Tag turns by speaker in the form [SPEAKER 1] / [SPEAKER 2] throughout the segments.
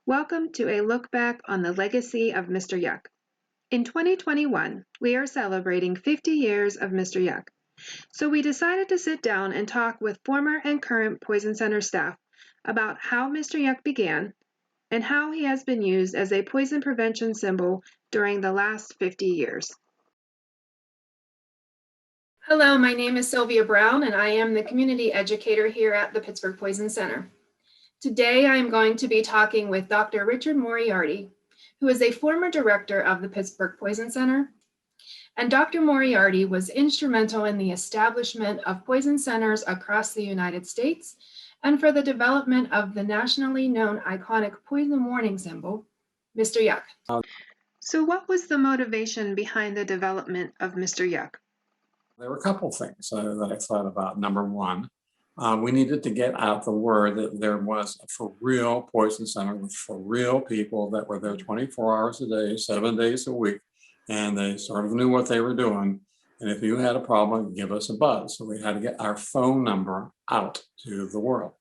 [SPEAKER 1] Welcome to a look back on the legacy of Mr. Yuck. In 2021, we are celebrating 50 years of Mr. Yuck. So we decided to sit down and talk with former and current Poison Center staff about how Mr. Yuck began and how he has been used as a poison prevention symbol during the last 50 years.
[SPEAKER 2] Hello, my name is Sylvia Brown, and I am the community educator here at the Pittsburgh Poison Center. Today, I am going to be talking with Dr. Richard Moriarty, who is a former director of the Pittsburgh Poison Center. And Dr. Moriarty was instrumental in the establishment of poison centers across the United States and for the development of the nationally known iconic poison warning symbol, Mr. Yuck.
[SPEAKER 1] So what was the motivation behind the development of Mr. Yuck?
[SPEAKER 3] There were a couple things that I thought about. Number one, we needed to get out the word that there was a for real poison center with for real people that were there 24 hours a day, 7 days a week, and they sort of knew what they were doing. And if you had a problem, give us a buzz. So we had to get our phone number out to the world.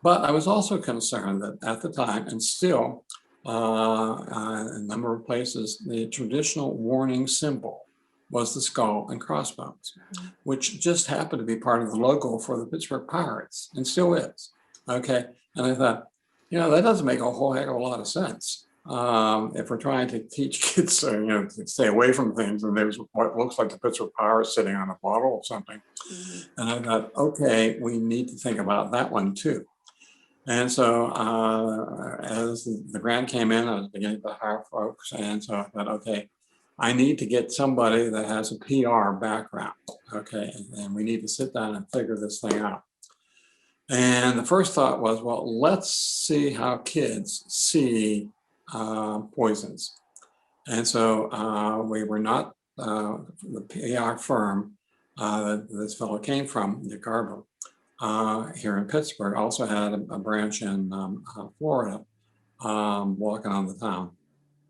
[SPEAKER 3] But I was also concerned that at the time, and still a number of places, the traditional warning symbol was the skull and crossbones, which just happened to be part of the logo for the Pittsburgh Pirates and still is. Okay. And I thought, that doesn't make a whole heck of a lot of sense. If we're trying to teach kids, to stay away from things, and there's what looks like the Pittsburgh Pirates sitting on a bottle or something. And I thought, okay, we need to think about that one too. And so as the grant came in, I was beginning to hire folks. And so I thought, okay, I need to get somebody that has a PR background, okay? And we need to sit down and figure this thing out. And the first thought was, well, let's see how kids see poisons. And so we were not, the PR firm that this fellow came from, Nick Garbo, here in Pittsburgh, also had a branch in Florida, walking on the town.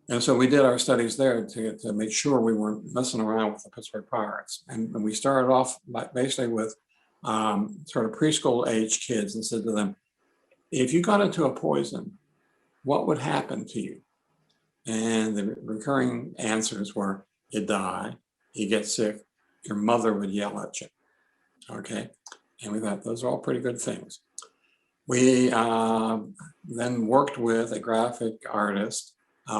[SPEAKER 3] And so we did our studies there to make sure we weren't messing around with the Pittsburgh Pirates. And we started off basically with sort of preschool age kids and said to them, if you got into a poison, what would happen to you? And the recurring answers were, you die, you get sick, your mother would yell at you, okay? And we thought those are all pretty good things. We then worked with a graphic artist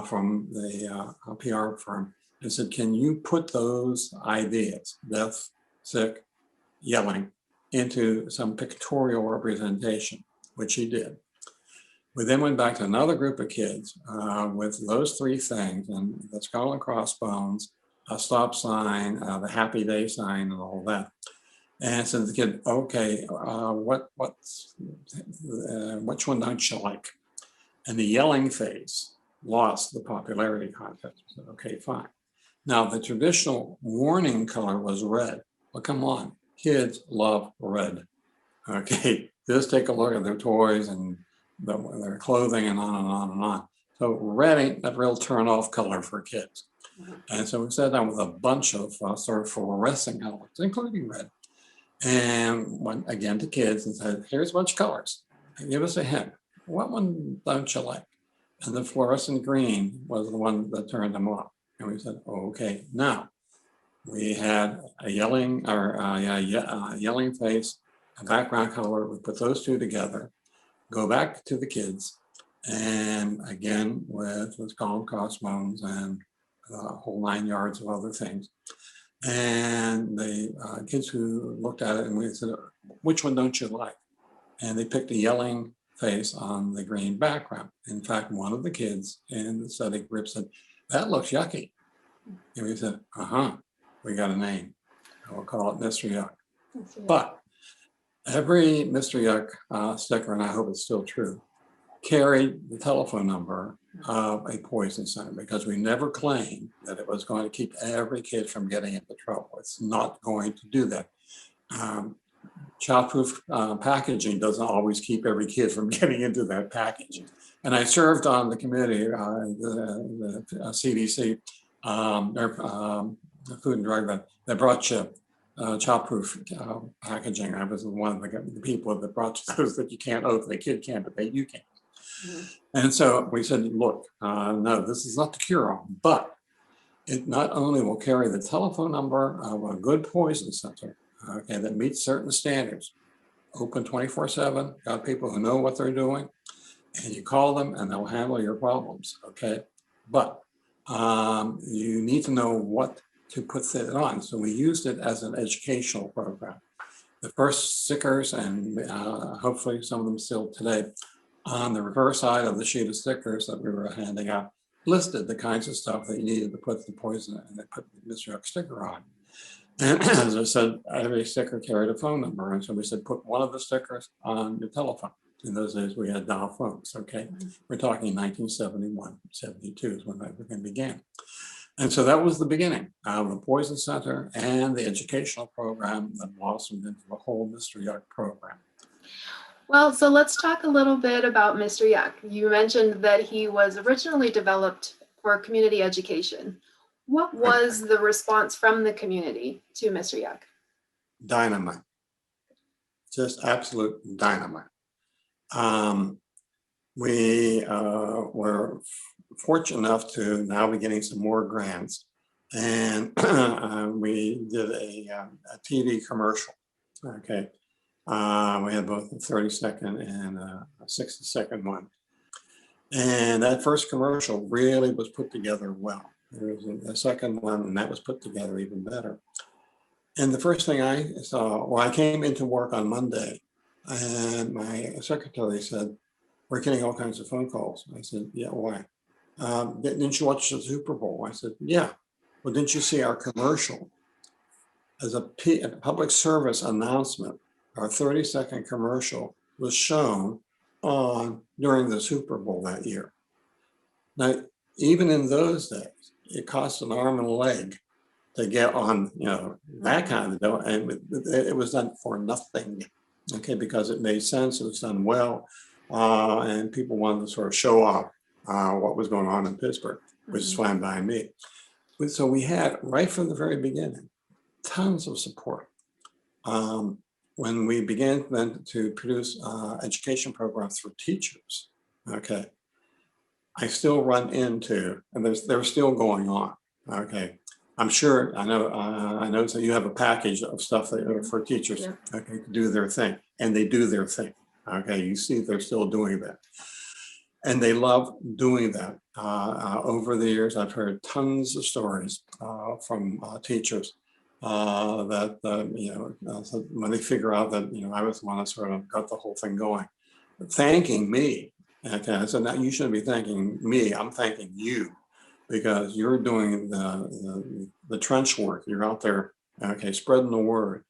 [SPEAKER 3] from the PR firm and said, can you put those ideas, death, sick, yelling, into some pictorial representation, which he did. We then went back to another group of kids with those three things, and the skull and crossbones, a stop sign, the happy day sign, and all that. And said to the kid, okay, which one don't you like? And the yelling face lost the popularity contest. We said, okay, fine. Now, the traditional warning color was red. Well, come on, kids love red. Okay, just take a look at their toys and their clothing and on and on and on. So red ain't that real turn-off color for kids. And so we sat down with a bunch of sort of fluorescent colors, including red, and went again to kids and said, here's a bunch of colors. Give us a hint. What one don't you like? And the fluorescent green was the one that turned them off. And we said, oh, okay, now we had a yelling yelling face, a background color. We put those two together, go back to the kids, and again with skull and crossbones and a whole 9 yards of other things. And the kids who looked at it and we said, which one don't you like? And they picked a yelling face on the green background. In fact, one of the kids in the study group said, that looks yucky. And we said, we got a name. We'll call it Mr. Yuck. But every Mr. Yuck sticker, and I hope it's still true, carried the telephone number of a poison center, because we never claimed that it was going to keep every kid from getting into trouble. It's not going to do that. Childproof packaging doesn't always keep every kid from getting into that package. And I served on the committee, the CDC, the Food and Drug that brought you childproof packaging. I was one of the people that brought you those that you can't open. The kid can't, but you can. And so we said, look, no, this is not the cure-all, but it not only will carry the telephone number of a good poison center, okay, that meets certain standards, open 24/7, got people who know what they're doing, and you call them and they'll handle your problems, okay? But you need to know what to put it on. So we used it as an educational program. The first stickers, and hopefully some of them still today, on the reverse side of the sheet of stickers that we were handing out, listed the kinds of stuff that you needed to put the poison and they put the Mr. Yuck sticker on. And as I said, every sticker carried a phone number. And so we said, put one of the stickers on your telephone. In those days, we had dial phones, okay? We're talking 1971, 72 is when everything began. And so that was the beginning of the Poison Center and the educational program that blossomed into the whole Mr. Yuck program.
[SPEAKER 2] Well, so let's talk a little bit about Mr. Yuck. You mentioned that he was originally developed for community education. What was the response from the community to Mr. Yuck?
[SPEAKER 3] Dynamite. Just absolute dynamite. We were fortunate enough to now be getting some more grants, and we did a TV commercial. Okay, we had both a 30-second and a 60-second one, and that first commercial really was put together well. There was a second one, and that was put together even better. And the first thing I saw, well, I came into work on Monday, and my secretary said, "We're getting all kinds of phone calls." I said, "Yeah, why?" "Didn't you watch the Super Bowl?" I said, "Yeah." "Well, didn't you see our commercial?" As a public service announcement, our 30-second commercial was shown during the Super Bowl that year. Now, even in those days, it cost an arm and a leg to get on, that kind of deal, and it was done for nothing, okay, because it made sense, it was done well, and people wanted to sort of show off what was going on in Pittsburgh, which is fine by me. So we had, right from the very beginning, tons of support. When we began then to produce education programs for teachers, okay, I still run into, and they're still going on, okay. I'm sure, I know that you have a package of stuff for teachers, okay, to do their thing, and they do their thing, okay. You see they're still doing that. And they love doing that. Over the years, I've heard tons of stories from teachers that, when they figure out that, I was the one that sort of got the whole thing going, thanking me. Okay, I said, "Now you shouldn't be thanking me, I'm thanking you, because you're doing the trench work. You're out there, okay, spreading the word,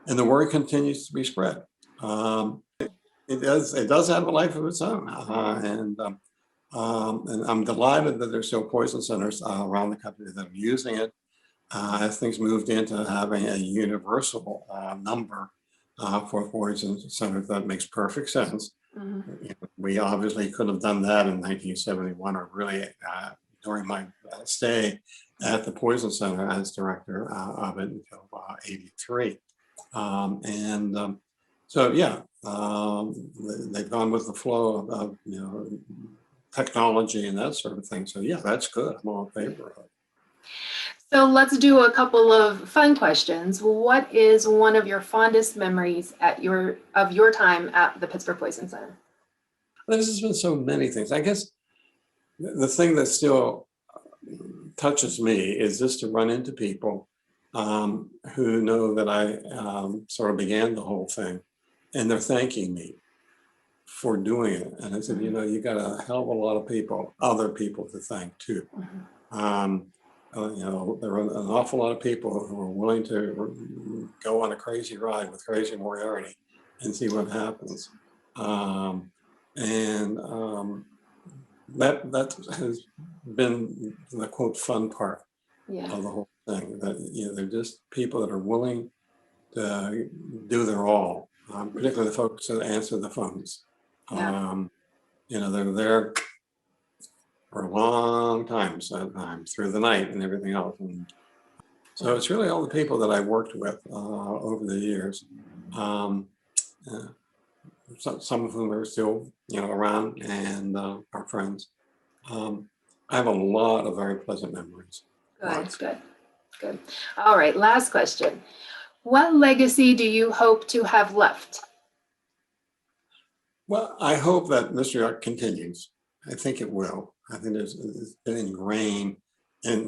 [SPEAKER 3] and the word continues to be spread. It does have a life of its own, and I'm delighted that there's still poison centers around the country that are using it. As things moved into having a universal number for poison centers, that makes perfect sense. We obviously could have done that in 1971, or really during my stay at the Poison Center as director of it until '83. So yeah, they've gone with the flow of technology and that sort of thing. So yeah, that's good. I'm all in favor of it.
[SPEAKER 2] So let's do a couple of fun questions. What is one of your fondest memories of your time at the Pittsburgh Poison Center?
[SPEAKER 3] There's just been so many things. I guess the thing that still touches me is just to run into people who know that I sort of began the whole thing, and they're thanking me for doing it. And I said, you got a hell of a lot of people, other people to thank too. There were an awful lot of people who were willing to go on a crazy ride with Crazy Moriarty and see what happens. That has been the quote fun part of the whole thing. That they're just people that are willing to do their all, particularly the folks that answer the phones. They're there for a long time, sometimes through the night and everything else. And so it's really all the people that I've worked with over the years. some of whom are still, around and are friends. I have a lot of very pleasant memories.
[SPEAKER 2] Good,
[SPEAKER 3] Lots.
[SPEAKER 2] good, good. All right, last question. What legacy do you hope to have left?
[SPEAKER 3] Well, I hope that Mr. Yuck continues. I think it will. I think it's been ingrained in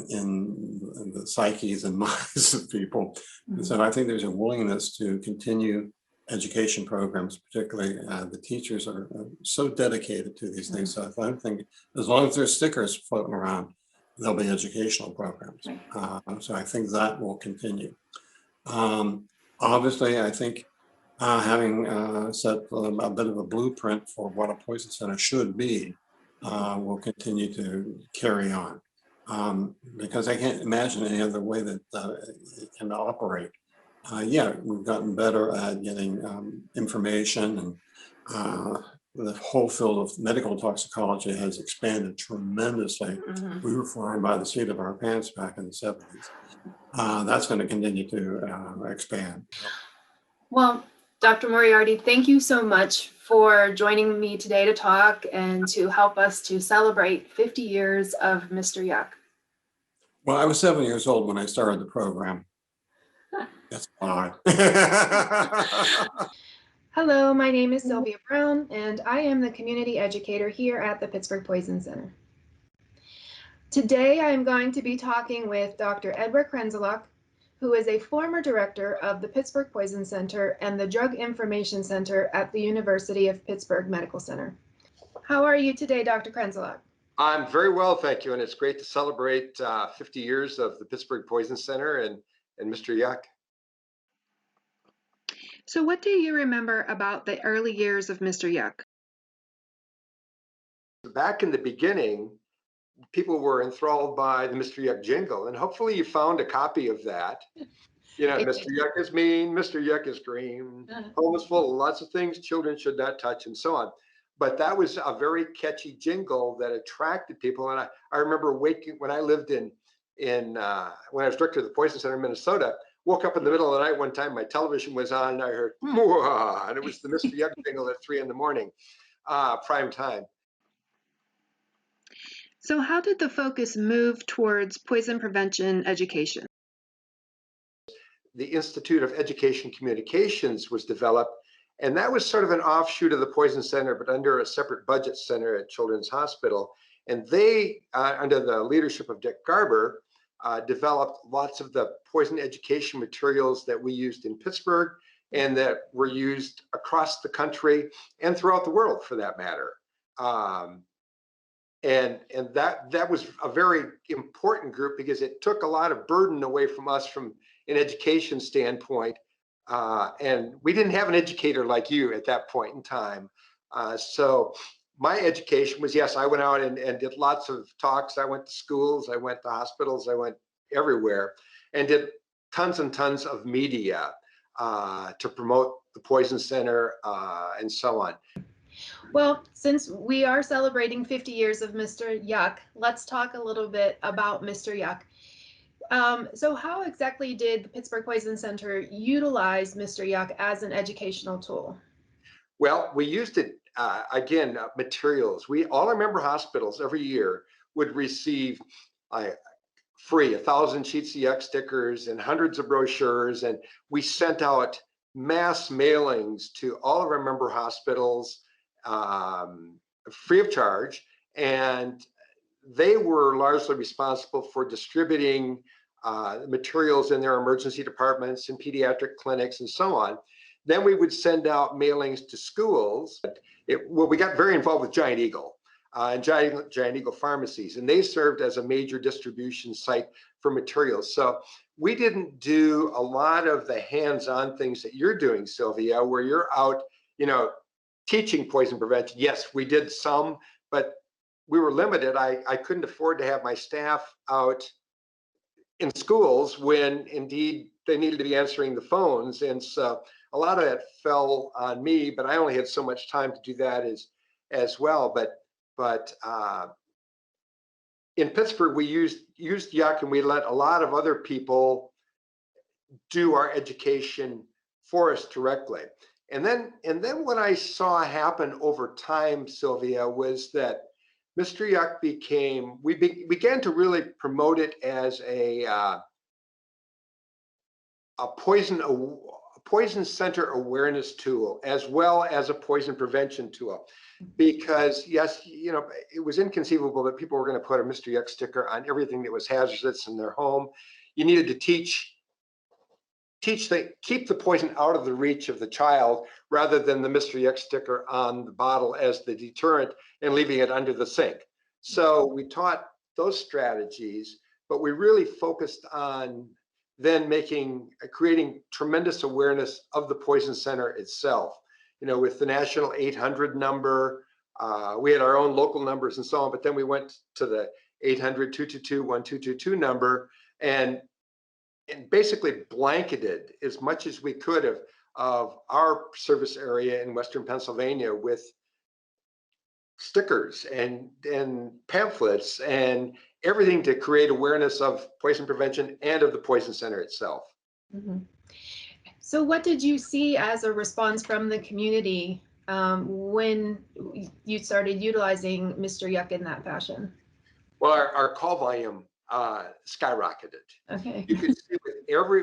[SPEAKER 3] the psyches and minds of people. And so I think there's a willingness to continue education programs, particularly the teachers are so dedicated to these things. So I think as long as there's stickers floating around, there'll be educational programs. So I think that will continue. Obviously, I think having set a bit of a blueprint for what a poison center should be will continue to carry on. Because I can't imagine any other way that it can operate. Yeah, we've gotten better at getting information, and the whole field of medical toxicology has expanded tremendously. We were flying by the seat of our pants back in the 70s. That's going to continue to expand.
[SPEAKER 2] Well, Dr. Moriarty, thank you so much for joining me today to talk and to help us to celebrate 50 years of Mr. Yuck.
[SPEAKER 3] Well, I was 7 years old when I started the program. That's odd.
[SPEAKER 2] Hello, my name is Sylvia Brown, and I am the community educator here at the Pittsburgh Poison Center. Today, I am going to be talking with Dr. Edward Krenzelak, who is a former director of the Pittsburgh Poison Center and the Drug Information Center at the University of Pittsburgh Medical Center. How are you today, Dr. Krenzelak?
[SPEAKER 4] I'm very well, thank you. And it's great to celebrate 50 years of the Pittsburgh Poison Center and Mr. Yuck.
[SPEAKER 1] So what do you remember about the early years of Mr. Yuck?
[SPEAKER 4] Back in the beginning, people were enthralled by the Mr. Yuck jingle, and hopefully you found a copy of that. Mr. Yuck is mean, Mr. Yuck is green, home is full of lots of things children should not touch, and so on. But that was a very catchy jingle that attracted people. And I remember when I lived when I was director of the Poison Center in Minnesota, woke up in the middle of the night one time, my television was on, and I heard, "Mwah," and it was the Mr. Yuck jingle at 3 a.m, prime time.
[SPEAKER 1] So how did the focus move towards poison prevention education?
[SPEAKER 4] The Institute of Education Communications was developed, and that was sort of an offshoot of the Poison Center, but under a separate budget center at Children's Hospital. And they, under the leadership of Dick Garber, developed lots of the poison education materials that we used in Pittsburgh and that were used across the country and throughout the world, for that matter. And that was a very important group because it took a lot of burden away from us from an education standpoint. And we didn't have an educator like you at that point in time. So my education was, yes, I went out and did lots of talks. I went to schools, I went to hospitals, I went everywhere and did tons and tons of media to promote the Poison Center and so on.
[SPEAKER 2] Well, since we are celebrating 50 years of Mr. Yuck, let's talk a little bit about Mr. Yuck. So how exactly did the Pittsburgh Poison Center utilize Mr. Yuck as an educational tool?
[SPEAKER 4] Well, we used it, again, materials. All our member hospitals every year would receive free 1,000 sheets of Yuck stickers and hundreds of brochures. And we sent out mass mailings to all of our member hospitals free of charge. And they were largely responsible for distributing materials in their emergency departments and pediatric clinics and so on. Then we would send out mailings to schools. We got very involved with Giant Eagle and Giant Eagle pharmacies, and they served as a major distribution site for materials. So we didn't do a lot of the hands-on things that you're doing, Sylvia, where you're out, teaching poison prevention. Yes, we did some, but we were limited. I couldn't afford to have my staff out in schools when indeed they needed to be answering the phones. And so a lot of that fell on me, but I only had so much time to do that as well. But in Pittsburgh, we used Yuck, and we let a lot of other people do our education for us directly. And then what I saw happen over time, Sylvia, was that Mr. Yuck we began to really promote it as a poison center awareness tool, as well as a poison prevention tool. Because yes, you know, it was inconceivable that people were going to put a Mr. Yuck sticker on everything that was hazardous in their home. You needed to keep the poison out of the reach of the child, rather than the Mr. Yuck sticker on the bottle as the deterrent and leaving it under the sink. So we taught those strategies, but we really focused on then creating tremendous awareness of the poison center itself. You know, with the national 800 number, we had our own local numbers and so on, but then we went to the 800-222-1222 number and basically blanketed as much as we could of our service area in Western Pennsylvania with stickers and pamphlets and everything to create awareness of poison prevention and of the poison center itself.
[SPEAKER 2] Mm-hmm. So what did you see as a response from the community when you started utilizing Mr. Yuck in that fashion?
[SPEAKER 4] Well, our call volume skyrocketed.
[SPEAKER 2] Okay.
[SPEAKER 4] You could see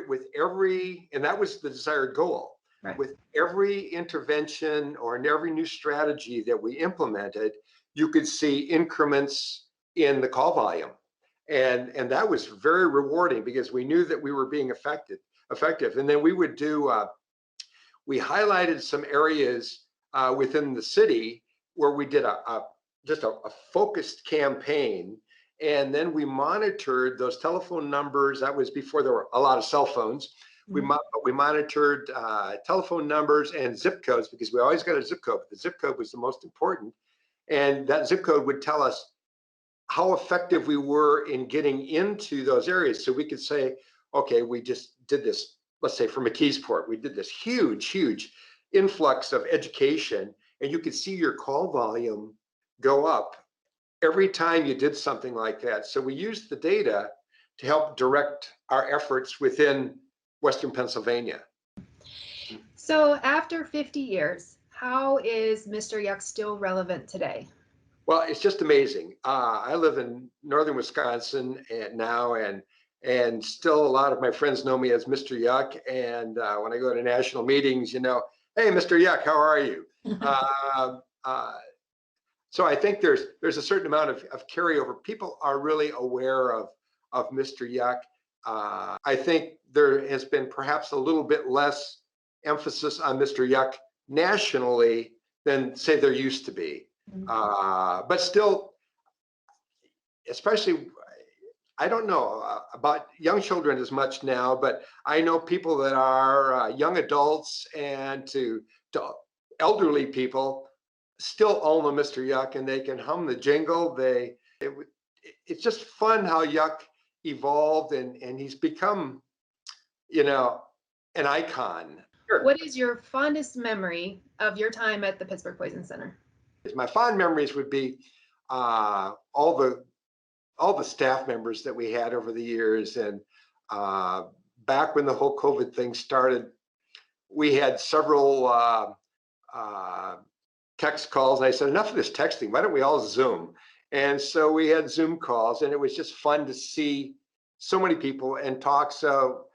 [SPEAKER 4] with every, and that was the desired goal. Right. With every intervention or in every new strategy that we implemented, you could see increments in the call volume. And that was very rewarding because we knew that we were being effective. And then we would do, we highlighted some areas within the city where we did just a focused campaign. And then we monitored those telephone numbers. That was before there were a lot of cell phones. We monitored telephone numbers and zip codes, because we always got a zip code, but the zip code was the most important. And that zip code would tell us how effective we were in getting into those areas. So we could say, okay, we just did this, let's say for McKeesport, we did this huge influx of education, and you could see your call volume go up every time you did something like that. So we used the data to help direct our efforts within Western Pennsylvania.
[SPEAKER 2] So after 50 years, how is Mr. Yuck still relevant today?
[SPEAKER 4] Well, it's just amazing. I live in northern Wisconsin now, and still a lot of my friends know me as Mr. Yuck. And when I go to national meetings, you know, hey, Mr. Yuck, how are you? So I think there's a certain amount of carryover. People are really aware of Mr. Yuck. I think there has been perhaps a little bit less emphasis on Mr. Yuck nationally than, say, there used to be. But still, especially, I don't know about young children as much now, but I know people that are young adults and to elderly people still own a Mr. Yuck, and they can hum the jingle. It's just fun how Yuck evolved, and he's become, you know, an icon.
[SPEAKER 2] Sure. What is your fondest memory of your time at the Pittsburgh Poison Center?
[SPEAKER 4] My fond memories would be all the staff members that we had over the years. And back when the whole COVID thing started, we had several text calls. And I said, enough of this texting, why don't we all Zoom? And so we had Zoom calls, and it was just fun to see so many people and talk. So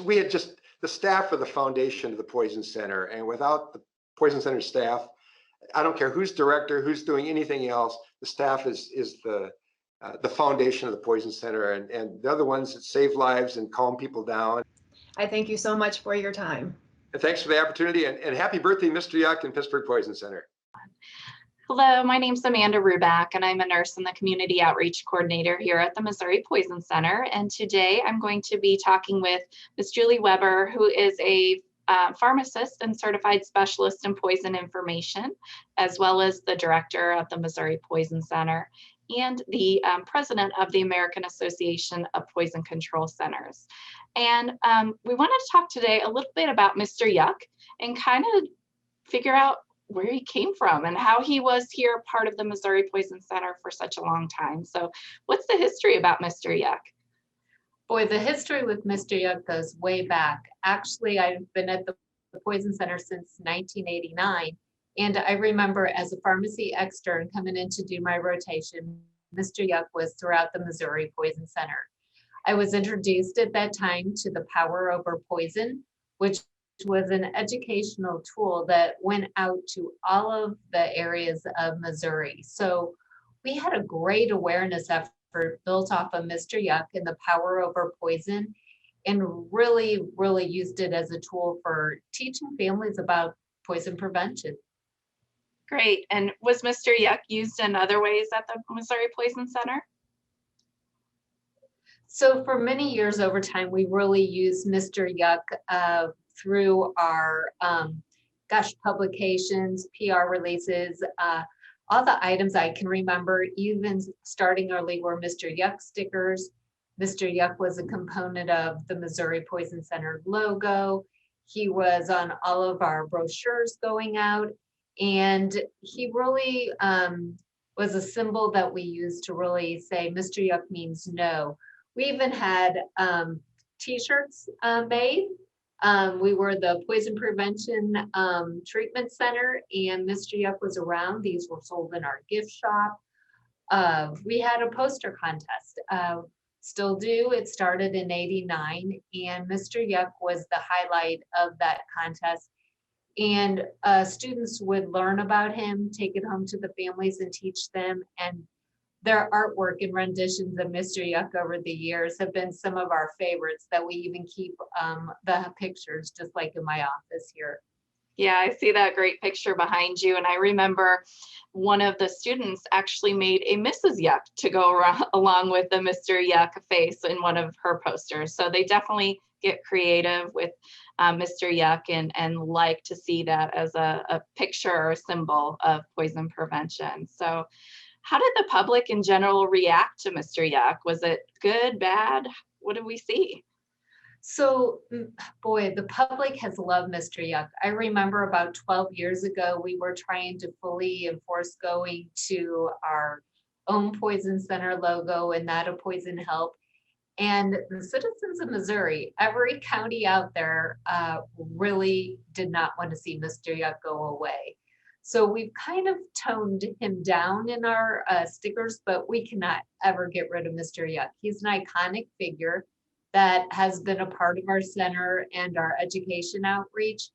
[SPEAKER 4] we had just the staff of the foundation of the Poison Center, and without the Poison Center staff, I don't care who's director, who's doing anything else, the staff is the foundation of the Poison Center, and they're the ones that save lives and calm people down.
[SPEAKER 2] I thank you so much for your time.
[SPEAKER 4] And thanks for the opportunity, and happy birthday, Mr. Yuck and Pittsburgh Poison Center.
[SPEAKER 5] Hello, my name's Amanda Ruback, and I'm a nurse and the Community Outreach Coordinator here at the Missouri Poison Center. And today I'm going to be talking with Ms. Julie Weber, who is a pharmacist and certified specialist in poison information, as well as the director of the Missouri Poison Center and the president of the American Association of Poison Control Centers. And we wanted to talk today a little bit about Mr. Yuck and kind of figure out where he came from and how he was here part of the Missouri Poison Center for such a long time. So what's the history about Mr. Yuck?
[SPEAKER 6] Boy, the history with Mr. Yuck goes way back. Actually, I've been at the Poison Center since 1989. And I remember as a pharmacy extern coming in to do my rotation, Mr. Yuck was throughout the Missouri Poison Center. I was introduced at that time to the Power Over Poison, which was an educational tool that went out to all of the areas of Missouri. So we had a great awareness effort built off of Mr. Yuck and the Power Over Poison, and really used it as a tool for teaching families about poison prevention.
[SPEAKER 5] Great. And was Mr. Yuck used in other ways at the Missouri Poison Center?
[SPEAKER 6] So for many years over time, we really used Mr. Yuck through our publications, PR releases, all the items I can remember, even starting early, were Mr. Yuck stickers. Mr. Yuck was a component of the Missouri Poison Center logo. He was on all of our brochures going out, and he really was a symbol that we used to really say Mr. Yuck means no. We even had t-shirts made. We were the Poison Prevention Treatment Center, and Mr. Yuck was around. These were sold in our gift shop. We had a poster contest, still do. It started in '89, and Mr. Yuck was the highlight of that contest. And students would learn about him, take it home to the families and teach them. And their artwork and renditions of Mr. Yuck over the years have been some of our favorites, that we even keep the pictures, just like in my office here.
[SPEAKER 5] Yeah, I see that great picture behind you. And I remember one of the students actually made a Mrs. Yuck to go around, along with the Mr. Yuck face in one of her posters. So they definitely get creative with Mr. Yuck and like to see that as a picture or a symbol of poison prevention. So how did the public in general react to Mr. Yuck? Was it good, bad? What did we see?
[SPEAKER 6] So, boy, the public has loved Mr. Yuck. I remember about 12 years ago, we were trying to fully enforce going to our own Poison Center logo and that of Poison Help. And the citizens of Missouri, every county out there, really did not want to see Mr. Yuck go away. So we've kind of toned him down in our stickers, but we cannot ever get rid of Mr. Yuck. He's an iconic figure that has been a part of our center and our education outreach.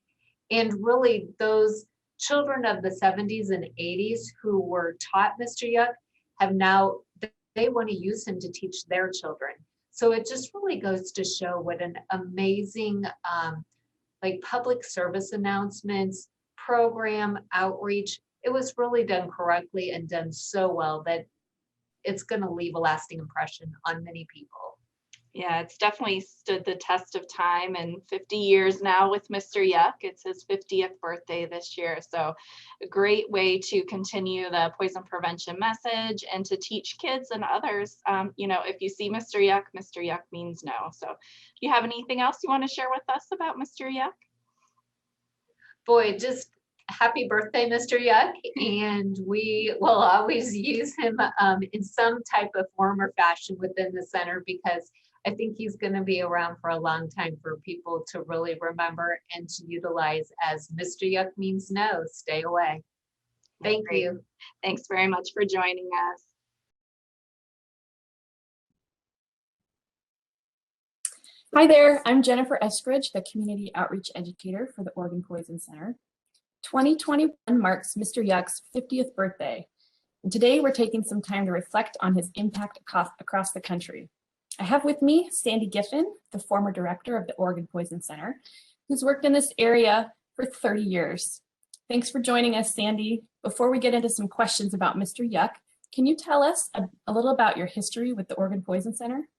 [SPEAKER 6] And really those children of the 70s and 80s who were taught Mr. Yuck have now, they want to use him to teach their children. So it just really goes to show what an amazing like public service announcements, program outreach. It was really done correctly and done so well that it's going to leave a lasting impression on many people.
[SPEAKER 5] Yeah, it's definitely stood the test of time, and 50 years now with Mr. Yuck. It's his 50th birthday this year. So a great way to continue the poison prevention message and to teach kids and others, if you see Mr. Yuck means no. So do you have anything else you want to share with us about Mr. Yuck?
[SPEAKER 6] Boy, just happy birthday, Mr. Yuck. And we will always use him in some type of form or fashion within the center, because I think he's going to be around for a long time for people to really remember and to utilize, as Mr. Yuck means no, stay away. Thank you.
[SPEAKER 5] Thanks very much for joining us.
[SPEAKER 7] Hi there, I'm Jennifer Eskridge, the Community Outreach Educator for the Oregon Poison Center. 2021 marks Mr. Yuck's 50th birthday, and today we're taking some time to reflect on his impact across the country. I have with me Sandy Giffen, the former director of the Oregon Poison Center, who's worked in this area for 30 years. Thanks for joining us, Sandy. Before we get into some questions about Mr. Yuck, can you tell us a little about your history with the Oregon Poison Center?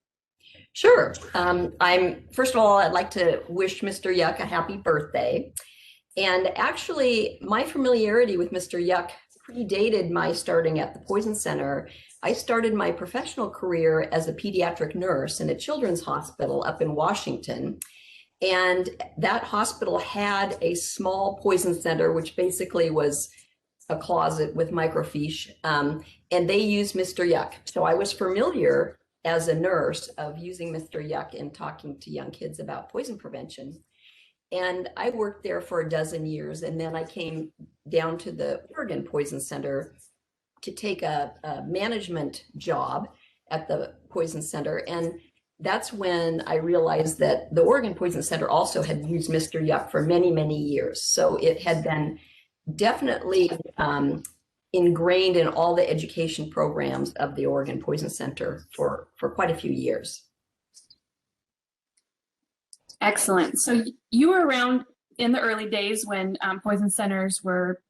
[SPEAKER 8] Sure. First of all, I'd like to wish Mr. Yuck a happy birthday. And actually, my familiarity with Mr. Yuck predated my starting at the Poison Center. I started my professional career as a pediatric nurse in a children's hospital up in Washington. And that hospital had a small poison center, which basically was a closet with microfiche, and they used Mr. Yuck. So I was familiar as a nurse of using Mr. Yuck and talking to young kids about poison prevention. And I worked there for a dozen years, and then I came down to the Oregon Poison Center to take a management job at the Poison Center. And that's when I realized that the Oregon Poison Center also had used Mr. Yuck for many, many years. So it had been definitely ingrained in all the education programs of the Oregon Poison Center for quite a few years.
[SPEAKER 7] Excellent. So you were around in the early days when poison centers were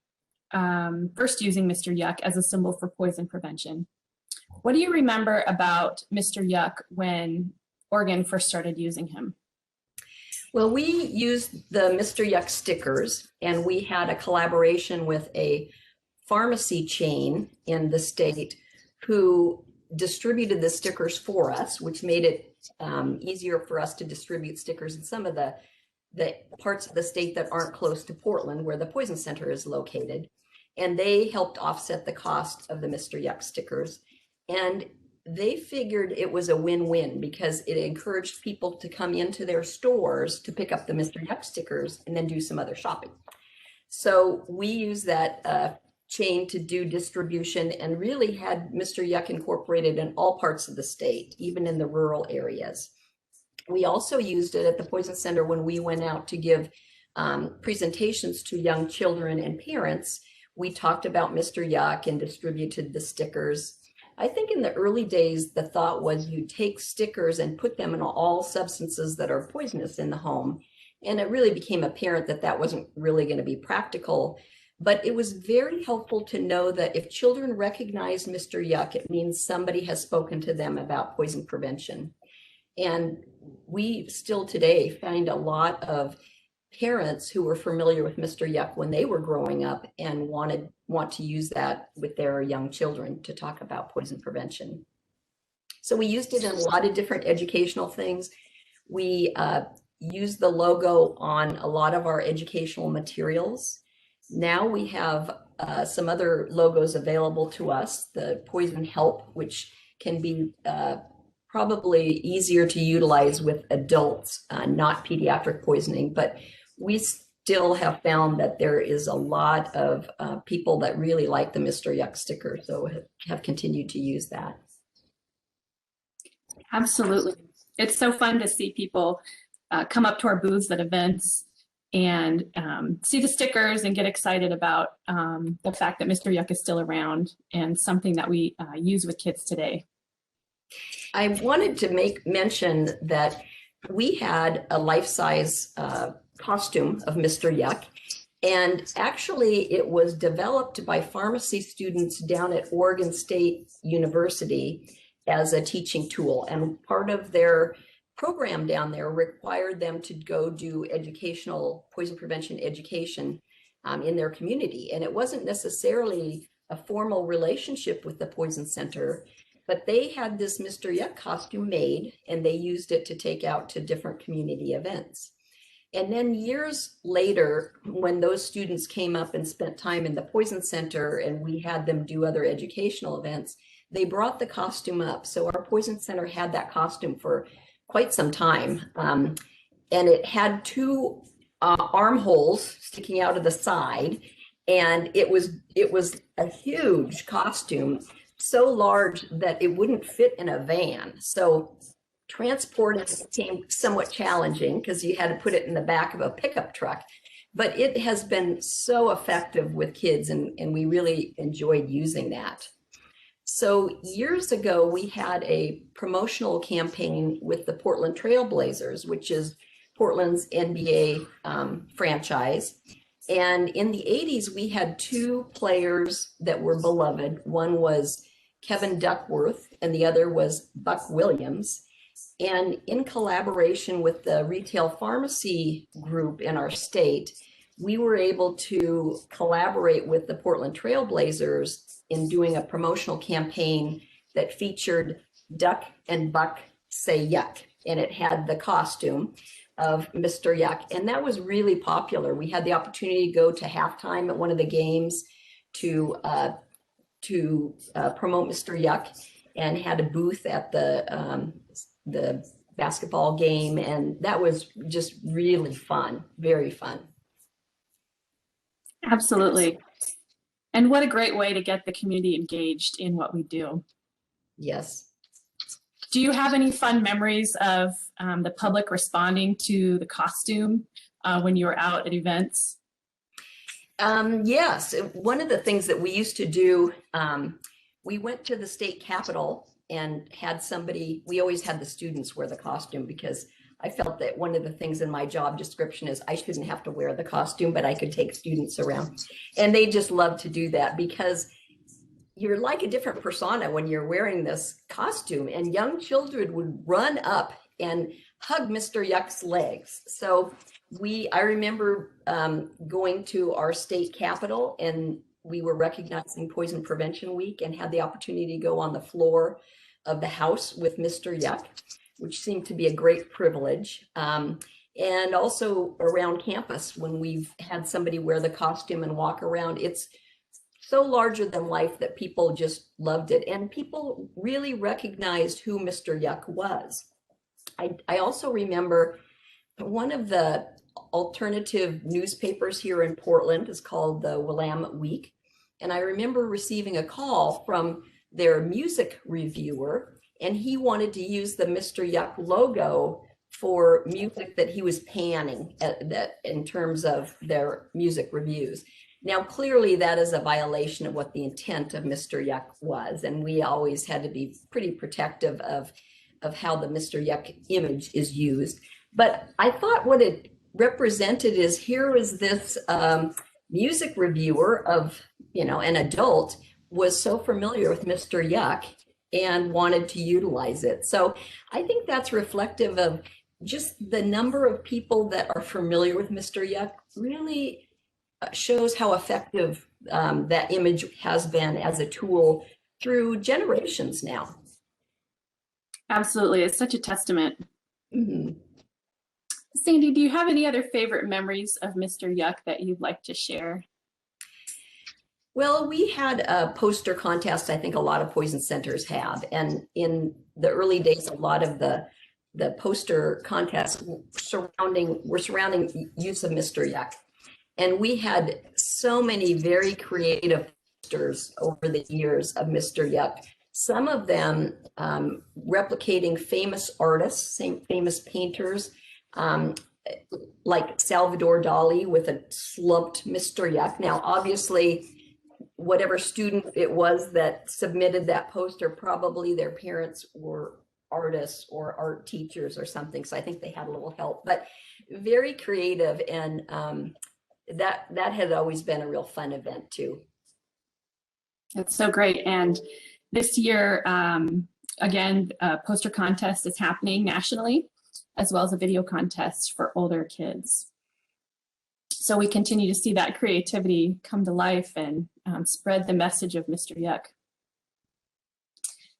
[SPEAKER 7] first using Mr. Yuck as a symbol for poison prevention. What do you remember about Mr. Yuck when Oregon first started using him?
[SPEAKER 8] Well, we used the Mr. Yuck stickers, and we had a collaboration with a pharmacy chain in the state who distributed the stickers for us, which made it easier for us to distribute stickers in some of the parts of the state that aren't close to Portland, where the Poison Center is located. And they helped offset the cost of the Mr. Yuck stickers. And they figured it was a win-win because it encouraged people to come into their stores to pick up the Mr. Yuck stickers and then do some other shopping. So we use that chain to do distribution and really had Mr. Yuck incorporated in all parts of the state, even in the rural areas. We also used it at the Poison Center when we went out to give presentations to young children and parents. We talked about Mr. Yuck and distributed the stickers. I think in the early days, the thought was you take stickers and put them in all substances that are poisonous in the home. And it really became apparent that that wasn't really going to be practical. But it was very helpful to know that if children recognize Mr. Yuck, it means somebody has spoken to them about poison prevention. And we still today find a lot of parents who were familiar with Mr. Yuck when they were growing up and want to use that with their young children to talk about poison prevention. So we used it in a lot of different educational things. We used the logo on a lot of our educational materials. Now we have some other logos available to us, the Poison Help, which can be probably easier to utilize with adults, not pediatric poisoning, but we still have found that there is a lot of people that really like the Mr. Yuck sticker, so have continued to use that.
[SPEAKER 7] Absolutely. It's so fun to see people come up to our booths at events and see the stickers and get excited about the fact that Mr. Yuck is still around and something that we use with kids today.
[SPEAKER 8] I wanted to make mention that we had a life-size costume of Mr. Yuck, and actually it was developed by pharmacy students down at Oregon State University as a teaching tool, and part of their program down there required them to go do educational poison prevention education in their community. And it wasn't necessarily a formal relationship with the Poison Center, but they had this Mr. Yuck costume made and they used it to take out to different community events. And then years later, when those students came up and spent time in the Poison Center and we had them do other educational events, they brought the costume up. So our Poison Center had that costume for quite some time. And it had two armholes sticking out of the side. And it was a huge costume, so large that it wouldn't fit in a van. So transporting became somewhat challenging because you had to put it in the back of a pickup truck. But it has been so effective with kids, and we really enjoyed using that. So years ago, we had a promotional campaign with the Portland Trail Blazers, which is Portland's NBA franchise. And in the 80s, we had two players that were beloved. One was Kevin Duckworth, and the other was Buck Williams. And in collaboration with the retail pharmacy group in our state, we were able to collaborate with the Portland Trail Blazers in doing a promotional campaign that featured Duck and Buck Say Yuck. And it had the costume of Mr. Yuck. And that was really popular. We had the opportunity to go to halftime at one of the games to promote Mr. Yuck, and had a booth at the basketball game, and that was just really fun, very fun.
[SPEAKER 7] Absolutely. And what a great way to get the community engaged in what we do.
[SPEAKER 8] Yes.
[SPEAKER 7] Do you have any fun memories of the public responding to the costume when you were out at events?
[SPEAKER 8] Yes, one of the things that we used to do, we went to the state capitol and had somebody, we always had the students wear the costume because I felt that one of the things in my job description is I shouldn't have to wear the costume, but I could take students around. And they just love to do that because you're like a different persona when you're wearing this costume, and young children would run up and hug Mr. Yuck's legs. So I remember going to our state capitol, and we were recognizing Poison Prevention Week and had the opportunity to go on the floor of the house with Mr. Yuck, which seemed to be a great privilege. And also around campus, when we've had somebody wear the costume and walk around, it's so larger than life that people just loved it. And people really recognized who Mr. Yuck was. I also remember one of the alternative newspapers here in Portland is called the Willamette Week. And I remember receiving a call from their music reviewer, and he wanted to use the Mr. Yuck logo for music that he was panning in terms of their music reviews. Now, clearly that is a violation of what the intent of Mr. Yuck was. And we always had to be pretty protective of how the Mr. Yuck image is used. But I thought what it represented is here is this music reviewer of, an adult was so familiar with Mr. Yuck and wanted to utilize it. So I think that's reflective of just the number of people that are familiar with Mr. Yuck really shows how effective that image has been as a tool through generations now.
[SPEAKER 7] Absolutely, it's such a testament.
[SPEAKER 8] Mm-hmm.
[SPEAKER 7] Sandy, do you have any other favorite memories of Mr. Yuck that you'd like to share?
[SPEAKER 8] Well, we had a poster contest, I think a lot of poison centers have. And in the early days, a lot of the poster contests were surrounding use of Mr. Yuck. And we had so many very creative posters over the years of Mr. Yuck. Some of them replicating famous artists, famous painters, like Salvador Dali with a slumped Mr. Yuck. Now, obviously, whatever student it was that submitted that poster, probably their parents were artists or art teachers or something. So I think they had a little help, but very creative. And that had always been a real fun event too.
[SPEAKER 7] That's so great. And this year, again, a poster contest is happening nationally, as well as a video contest for older kids. So we continue to see that creativity come to life and spread the message of Mr. Yuck.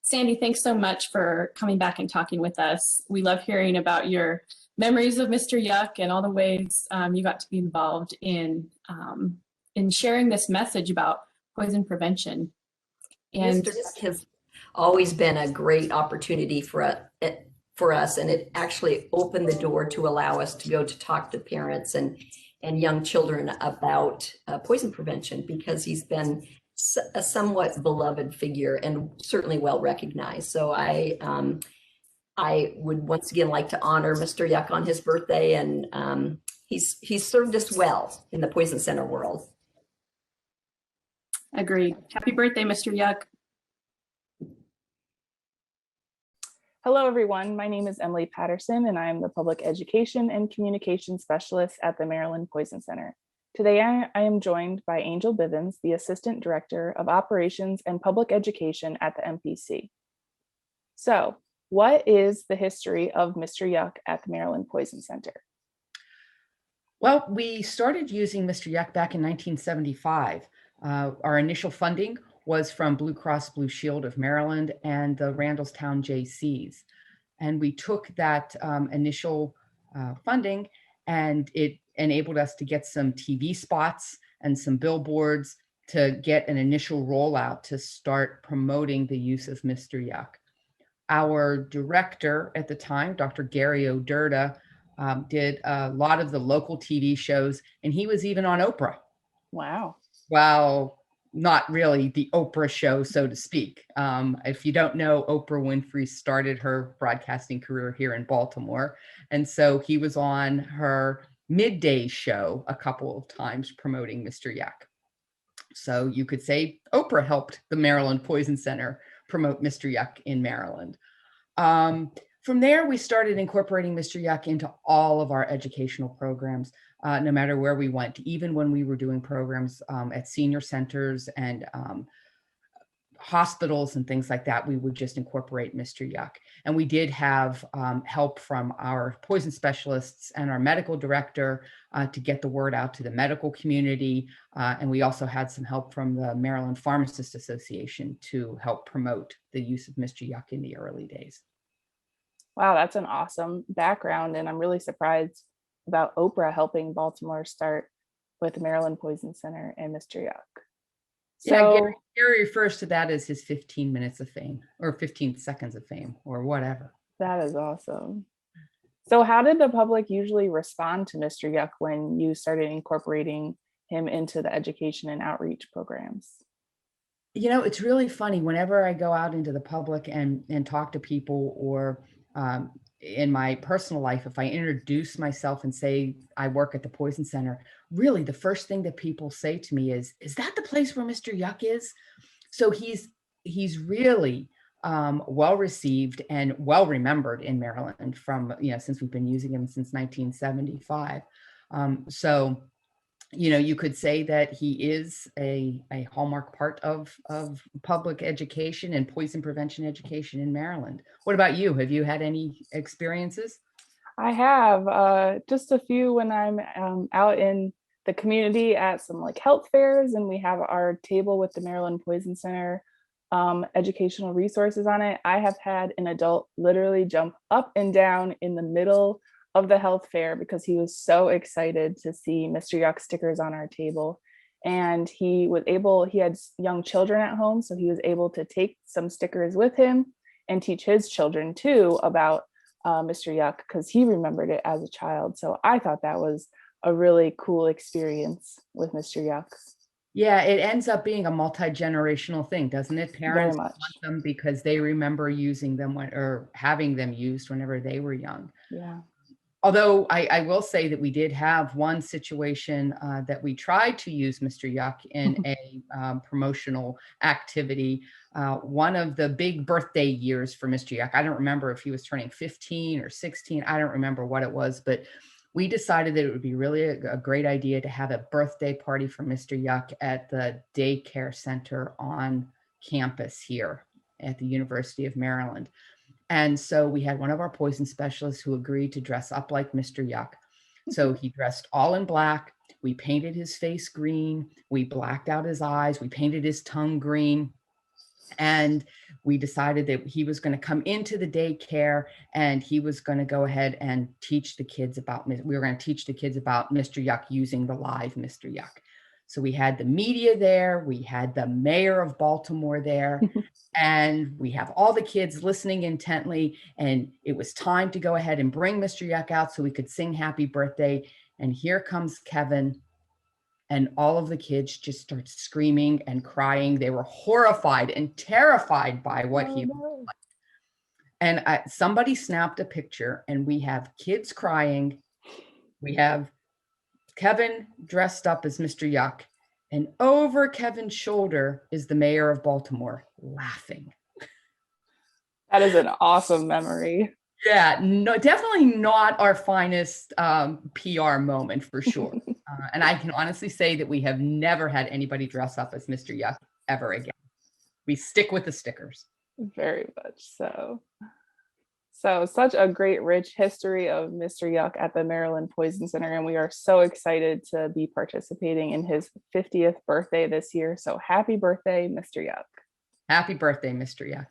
[SPEAKER 7] Sandy, thanks so much for coming back and talking with us. We love hearing about your memories of Mr. Yuck and all the ways you got to be involved in sharing this message about poison prevention. And
[SPEAKER 8] Mr. Yuck has always been a great opportunity for us, and it actually opened the door to allow us to go to talk to parents and young children about poison prevention, because he's been a somewhat beloved figure and certainly well recognized. So I would once again like to honor Mr. Yuck on his birthday, and he's served us well in the Poison Center world.
[SPEAKER 7] Agreed. Happy birthday, Mr. Yuck.
[SPEAKER 9] Hello, everyone. My name is Emily Patterson, and I am the Public Education and Communication Specialist at the Maryland Poison Center. Today, I am joined by Angel Bivens, the Assistant Director of Operations and Public Education at the MPC. So, what is the history of Mr. Yuck at the Maryland Poison Center?
[SPEAKER 10] Well, we started using Mr. Yuck back in 1975. Our initial funding was from Blue Cross Blue Shield of Maryland and the Randallstown JCs. And we took that initial funding, and it enabled us to get some TV spots and some billboards to get an initial rollout to start promoting the use of Mr. Yuck. Our director at the time, Dr. Gary O'Dirta, did a lot of the local TV shows, and he was even on Oprah.
[SPEAKER 9] Wow.
[SPEAKER 10] Well, not really the Oprah show, so to speak. If you don't know, Oprah Winfrey started her broadcasting career here in Baltimore. And so he was on her midday show a couple of times promoting Mr. Yuck. So you could say Oprah helped the Maryland Poison Center promote Mr. Yuck in Maryland. From there, we started incorporating Mr. Yuck into all of our educational programs, no matter where we went, even when we were doing programs at senior centers and hospitals and things like that, we would just incorporate Mr. Yuck. And we did have help from our poison specialists and our medical director to get the word out to the medical community. And we also had some help from the Maryland Pharmacists Association to help promote the use of Mr. Yuck in the early days.
[SPEAKER 9] Wow, that's an awesome background. And I'm really surprised about Oprah helping Baltimore start with the Maryland Poison Center and Mr. Yuck. So,
[SPEAKER 10] yeah, Gary refers to that as his 15 minutes of fame or 15 seconds of fame or whatever.
[SPEAKER 9] that is awesome. So how did the public usually respond to Mr. Yuck when you started incorporating him into the education and outreach programs?
[SPEAKER 10] You know, it's really funny whenever I go out into the public and talk to people, or in my personal life, if I introduce myself and say I work at the Poison Center, really the first thing that people say to me is that the place where Mr. Yuck is? So he's really well received and well remembered in Maryland from, since we've been using him since 1975. So you could say that he is a hallmark part of public education and poison prevention education in Maryland. What about you? Have you had any experiences?
[SPEAKER 9] I have just a few when I'm out in the community at some health fairs, and we have our table with the Maryland Poison Center educational resources on it. I have had an adult literally jump up and down in the middle of the health fair because he was so excited to see Mr. Yuck stickers on our table. And he had young children at home, so he was able to take some stickers with him and teach his children too about Mr. Yuck, because he remembered it as a child. So I thought that was a really cool experience with Mr. Yuck.
[SPEAKER 10] Yeah, it ends up being a multi-generational thing, doesn't it? Parents want them because they remember using them or having them used whenever they were young.
[SPEAKER 9] Yeah.
[SPEAKER 10] Although I will say that we did have one situation that we tried to use Mr. Yuck in a promotional activity. One of the big birthday years for Mr. Yuck, I don't remember if he was turning 15 or 16. I don't remember what it was, but we decided that it would be really a great idea to have a birthday party for Mr. Yuck at the daycare center on campus here at the University of Maryland. And so we had one of our poison specialists who agreed to dress up like Mr. Yuck. So he dressed all in black. We painted his face green. We blacked out his eyes. We painted his tongue green. And we decided that he was going to come into the daycare and he was going to go ahead and teach the kids about Mr. Yuck using the live Mr. Yuck. So we had the media there, we had the mayor of Baltimore there, and we have all the kids listening intently. And it was time to go ahead and bring Mr. Yuck out so we could sing happy birthday. And here comes Kevin. And all of the kids just start screaming and crying. They were horrified and terrified by what he looked like. And somebody snapped a picture, and we have kids crying. We have Kevin dressed up as Mr. Yuck, and over Kevin's shoulder is the mayor of Baltimore laughing.
[SPEAKER 9] That is an awesome memory.
[SPEAKER 10] Yeah, no, definitely not our finest PR moment for sure. And I can honestly say that we have never had anybody dress up as Mr. Yuck ever again. We stick with the stickers.
[SPEAKER 9] Very much so. So such a great, rich history of Mr. Yuck at the Maryland Poison Center. And we are so excited to be participating in his 50th birthday this year. So happy birthday, Mr. Yuck.
[SPEAKER 10] Happy birthday, Mr. Yuck.